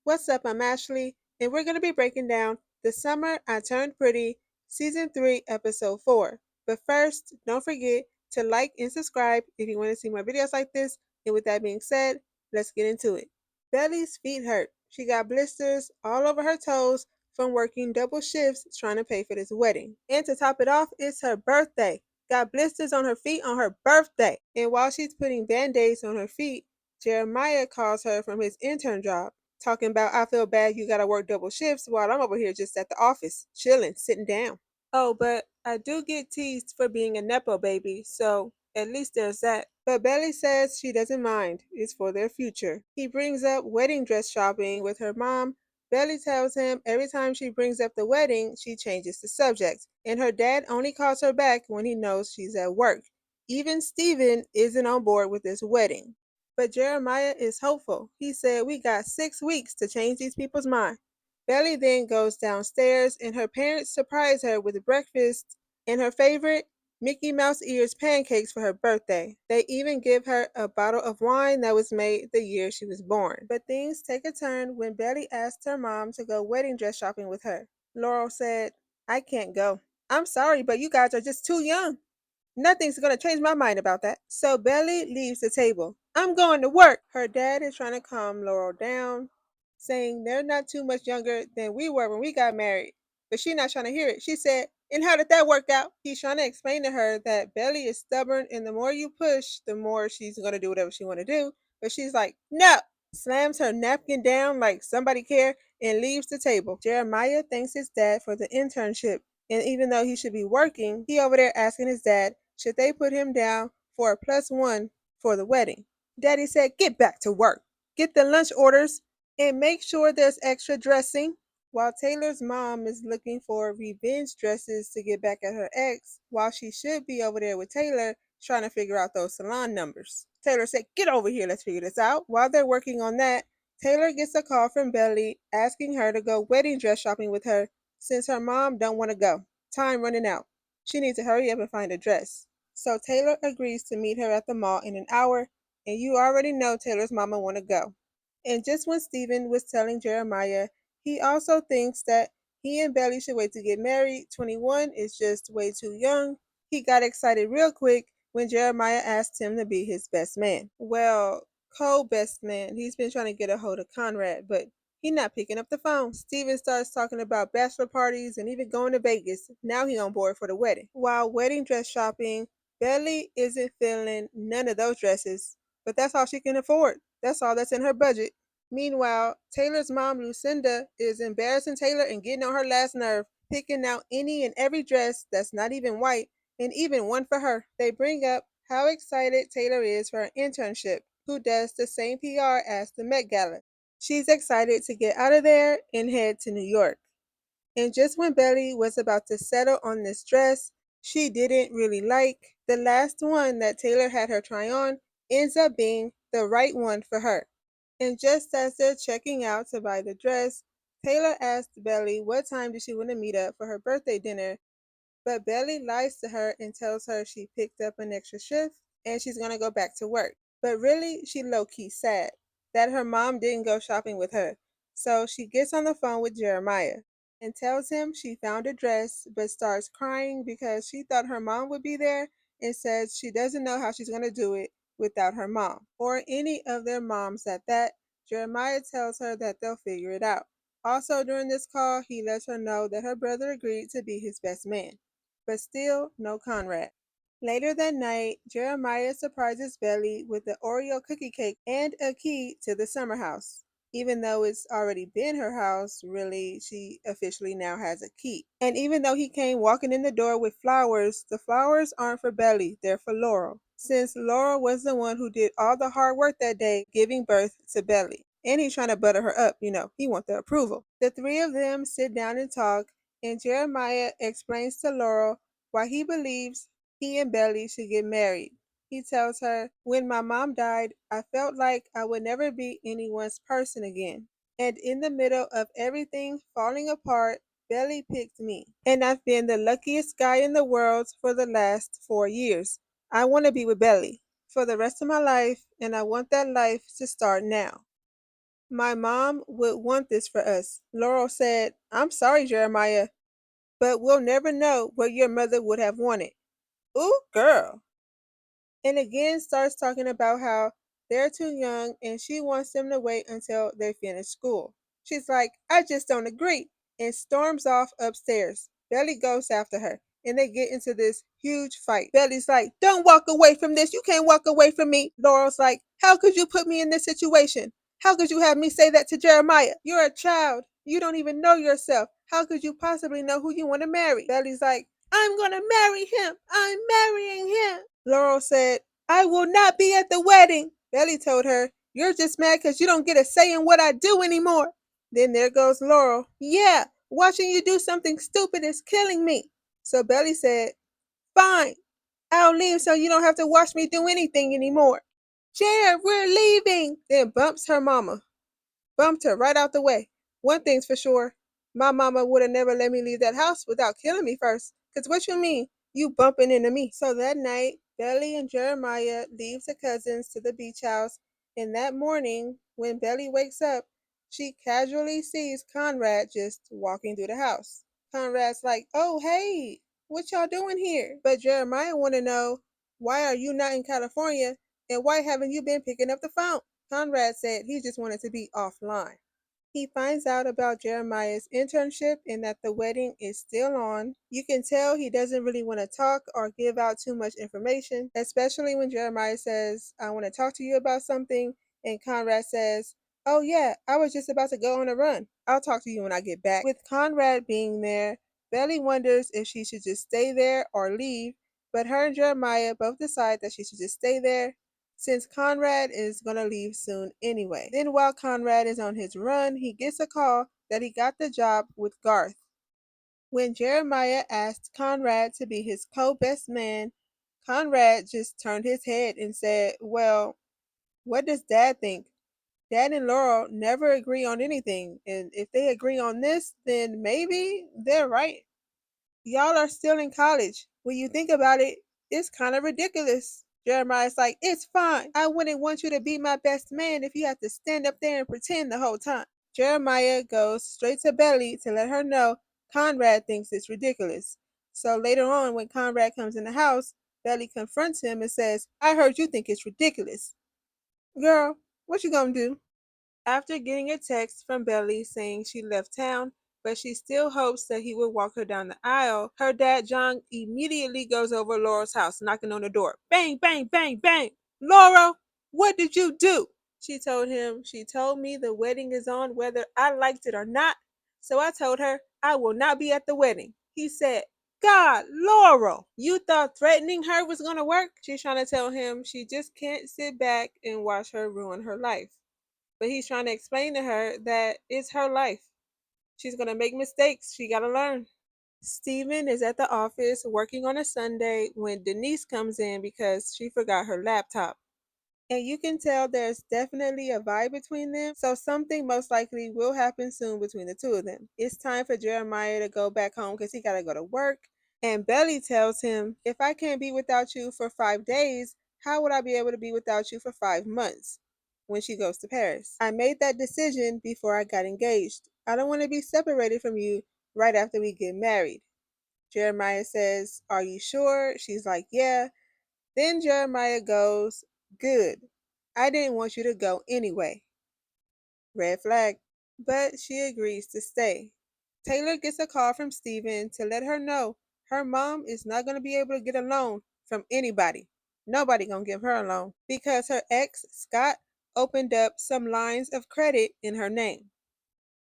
What's up? I'm Ashley, and we're going to be breaking down The Summer I Turned Pretty, Season 3, Episode 4. But first, don't forget to like and subscribe if you want to see more videos like this. And with that being said, let's get into it. Belly's feet hurt. She got blisters all over her toes from working double shifts trying to pay for this wedding. And to top it off, it's her birthday. Got blisters on her feet on her birthday. And while she's putting band-aids on her feet, Jeremiah calls her from his intern job talking about I feel bad you gotta work double shifts while I'm over here just at the office, chilling, sitting down. Oh, but I do get teased for being a Nepo baby, so at least there's that. But Belly says she doesn't mind. It's for their future. He brings up wedding dress shopping with her mom. Belly tells him every time she brings up the wedding, she changes the subject. And her dad only calls her back when he knows she's at work. Even Steven isn't on board with this wedding. But Jeremiah is hopeful. He said we got 6 weeks to change these people's mind. Belly then goes downstairs and her parents surprise her with breakfast and her favorite Mickey Mouse ears pancakes for her birthday. They even give her a bottle of wine that was made the year she was born. But things take a turn when Belly asks her mom to go wedding dress shopping with her. Laurel said, I can't go. I'm sorry, but you guys are just too young. Nothing's gonna change my mind about that. So Belly leaves the table. I'm going to work. Her dad is trying to calm Laurel down, saying they're not too much younger than we were when we got married. But she's not trying to hear it. She said, and how did that work out? He's trying to explain to her that Belly is stubborn and the more you push, the more she's gonna do whatever she wanna do. But she's like, no! Slams her napkin down like somebody care and leaves the table. Jeremiah thanks his dad for the internship. And even though he should be working, he over there asking his dad, should they put him down for a +1 for the wedding? Daddy said, get back to work. Get the lunch orders and make sure there's extra dressing. While Taylor's mom is looking for revenge dresses to get back at her ex, while she should be over there with Taylor trying to figure out those salon numbers. Taylor said, get over here, let's figure this out. While they're working on that, Taylor gets a call from Belly asking her to go wedding dress shopping with her since her mom don't want to go. Time running out. She needs to hurry up and find a dress. So Taylor agrees to meet her at the mall in an hour, and you already know Taylor's mama want to go. And just when Stephen was telling Jeremiah, he also thinks that he and Belly should wait to get married. 21 is just way too young. He got excited real quick when Jeremiah asked him to be his best man. Well, co-best man. He's been trying to get a hold of Conrad, but he's not picking up the phone. Steven starts talking about bachelor parties and even going to Vegas. Now he on board for the wedding. While wedding dress shopping, Belly isn't feeling none of those dresses, but that's all she can afford. That's all that's in her budget. Meanwhile, Taylor's mom, Lucinda, is embarrassing Taylor and getting on her last nerve, picking out any and every dress that's not even white, and even one for her. They bring up how excited Taylor is for her internship, who does the same PR as the Met Gala. She's excited to get out of there and head to New York. And just when Belly was about to settle on this dress she didn't really like, the last one that Taylor had her try on ends up being the right one for her. And just as they're checking out to buy the dress, Taylor asked Belly what time did she want to meet up for her birthday dinner, but Belly lies to her and tells her she picked up an extra shift and she's gonna go back to work. But really, she low key sad that her mom didn't go shopping with her. So she gets on the phone with Jeremiah and tells him she found a dress but starts crying because she thought her mom would be there and says she doesn't know how she's gonna do it without her mom or any of their moms at that. Jeremiah tells her that they'll figure it out. Also, during this call, he lets her know that her brother agreed to be his best man. But still no Conrad. Later that night, Jeremiah surprises Belly with the Oreo cookie cake and a key to the summer house. Even though it's already been her house, really, she officially now has a key. And even though he came walking in the door with flowers, the flowers aren't for Belly, they're for Laurel. Since Laurel was the one who did all the hard work that day, giving birth to Belly. And he's trying to butter her up, he wants the approval. The three of them sit down and talk, and Jeremiah explains to Laurel why he believes he and Belly should get married. He tells her, when my mom died, I felt like I would never be anyone's person again. And in the middle of everything falling apart, Belly picked me. And I've been the luckiest guy in the world for the last 4 years. I want to be with Belly for the rest of my life, and I want that life to start now. My mom would want this for us. Laurel said, I'm sorry, Jeremiah, but we'll never know what your mother would have wanted. Ooh, girl. And again starts talking about how they're too young and she wants them to wait until they finish school. She's like, I just don't agree, and storms off upstairs. Belly goes after her and they get into this huge fight. Belly's like, don't walk away from this. You can't walk away from me. Laurel's like, how could you put me in this situation? How could you have me say that to Jeremiah? You're a child. You don't even know yourself. How could you possibly know who you want to marry? Belly's like, I'm gonna marry him. I'm marrying him. Laurel said, I will not be at the wedding. Belly told her, you're just mad because you don't get a say in what I do anymore. Then there goes Laurel. Yeah, watching you do something stupid is killing me. So Belly said, fine, I'll leave so you don't have to watch me do anything anymore. Jared, we're leaving. Then bumps her mama. Bumped her right out the way. One thing's for sure, my mama would have never let me leave that house without killing me first. Cause what you mean, you bumping into me? So that night, Belly and Jeremiah leaves the cousins to the beach house, and that morning, when Belly wakes up, she casually sees Conrad just walking through the house. Conrad's like, oh hey, what y'all doing here? But Jeremiah wanna know, why are you not in California and why haven't you been picking up the phone? Conrad said he just wanted to be offline. He finds out about Jeremiah's internship and that the wedding is still on. You can tell he doesn't really want to talk or give out too much information, especially when Jeremiah says, I want to talk to you about something, and Conrad says, oh, yeah, I was just about to go on a run. I'll talk to you when I get back. With Conrad being there, Belly wonders if she should just stay there or leave, but her and Jeremiah both decide that she should just stay there since Conrad is going to leave soon anyway. Then, while Conrad is on his run, he gets a call that he got the job with Garth. When Jeremiah asked Conrad to be his co best man, Conrad just turned his head and said, well, what does Dad think? Dad and Laurel never agree on anything, and if they agree on this, then maybe they're right. Y'all are still in college. When you think about it, it's kind of ridiculous. Jeremiah's like, it's fine. I wouldn't want you to be my best man if you have to stand up there and pretend the whole time. Jeremiah goes straight to Belly to let her know Conrad thinks it's ridiculous. So later on, when Conrad comes in the house, Belly confronts him and says, I heard you think it's ridiculous. Girl, what you gonna do? After getting a text from Belly saying she left town, but she still hopes that he will walk her down the aisle, her dad, John, immediately goes over Laurel's house, knocking on the door. Bang, bang, bang, bang. Laurel, what did you do? She told him, she told me the wedding is on whether I liked it or not. So I told her I will not be at the wedding. He said, God, Laurel, you thought threatening her was going to work? She's trying to tell him she just can't sit back and watch her ruin her life. But he's trying to explain to her that it's her life. She's going to make mistakes. She got to learn. Steven is at the office working on a Sunday when Denise comes in because she forgot her laptop. And you can tell there's definitely a vibe between them, so something most likely will happen soon between the two of them. It's time for Jeremiah to go back home because he got to go to work. And Belly tells him, if I can't be without you for 5 days, how would I be able to be without you for 5 months when she goes to Paris? I made that decision before I got engaged. I don't want to be separated from you right after we get married. Jeremiah says, are you sure? She's like, yeah. Then Jeremiah goes, good. I didn't want you to go anyway. Red flag. But she agrees to stay. Taylor gets a call from Steven to let her know her mom is not going to be able to get a loan from anybody. Nobody going to give her a loan because her ex, Scott, opened up some lines of credit in her name.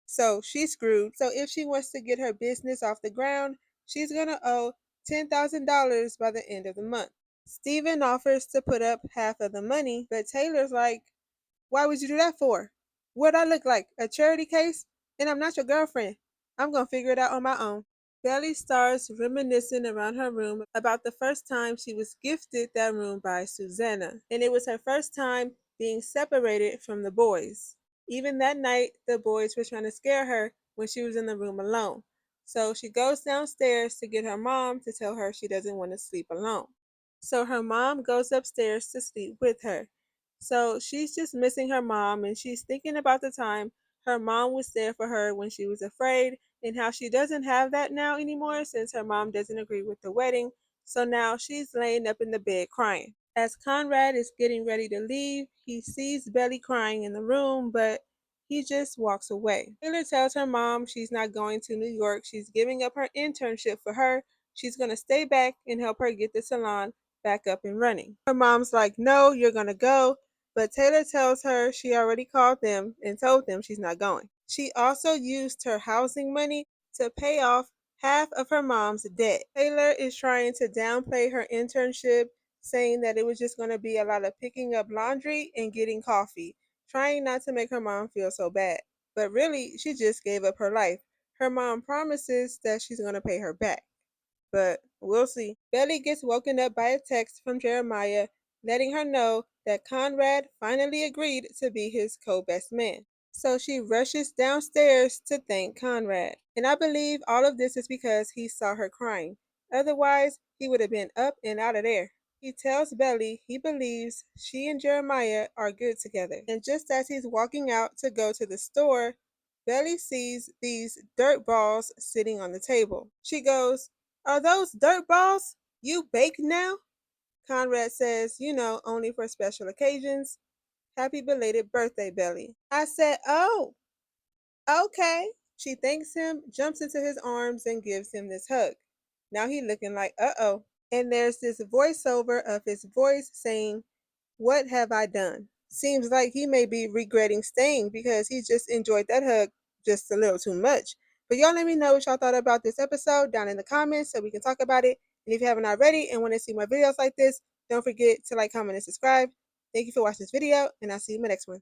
So she's screwed. So if she wants to get her business off the ground, she's going to owe $10,000 by the end of the month. Steven offers to put up half of the money, but Taylor's like, why would you do that for? What'd I look like? A charity case? And I'm not your girlfriend. I'm gonna figure it out on my own. Belly starts reminiscing around her room about the first time she was gifted that room by Susanna, and it was her first time being separated from the boys. Even that night, the boys were trying to scare her when she was in the room alone. So she goes downstairs to get her mom to tell her she doesn't want to sleep alone. So her mom goes upstairs to sleep with her. So she's just missing her mom and she's thinking about the time her mom was there for her when she was afraid and how she doesn't have that now anymore since her mom doesn't agree with the wedding. So now she's laying up in the bed crying. As Conrad is getting ready to leave, he sees Belly crying in the room, but he just walks away. Taylor tells her mom she's not going to New York. She's giving up her internship for her. She's going to stay back and help her get the salon back up and running. Her mom's like, no, you're going to go. But Taylor tells her she already called them and told them she's not going. She also used her housing money to pay off half of her mom's debt. Taylor is trying to downplay her internship, saying that it was just going to be a lot of picking up laundry and getting coffee, trying not to make her mom feel so bad. But really, she just gave up her life. Her mom promises that she's going to pay her back, but we'll see. Belly gets woken up by a text from Jeremiah letting her know that Conrad finally agreed to be his co-best man. So she rushes downstairs to thank Conrad. And I believe all of this is because he saw her crying. Otherwise, he would have been up and out of there. He tells Belly he believes she and Jeremiah are good together. And just as he's walking out to go to the store, Belly sees these dirt balls sitting on the table. She goes, are those dirt balls? You bake now? Conrad says, only for special occasions. Happy belated birthday, Belly. I said, oh, okay. She thanks him, jumps into his arms, and gives him this hug. Now he looking like, uh-oh. And there's this voiceover of his voice saying, what have I done? Seems like he may be regretting staying because he just enjoyed that hug just a little too much. But y'all let me know what y'all thought about this episode down in the comments so we can talk about it. And if you haven't already and want to see more videos like this, don't forget to like, comment, and subscribe. Thank you for watching this video, and I'll see you in my next one.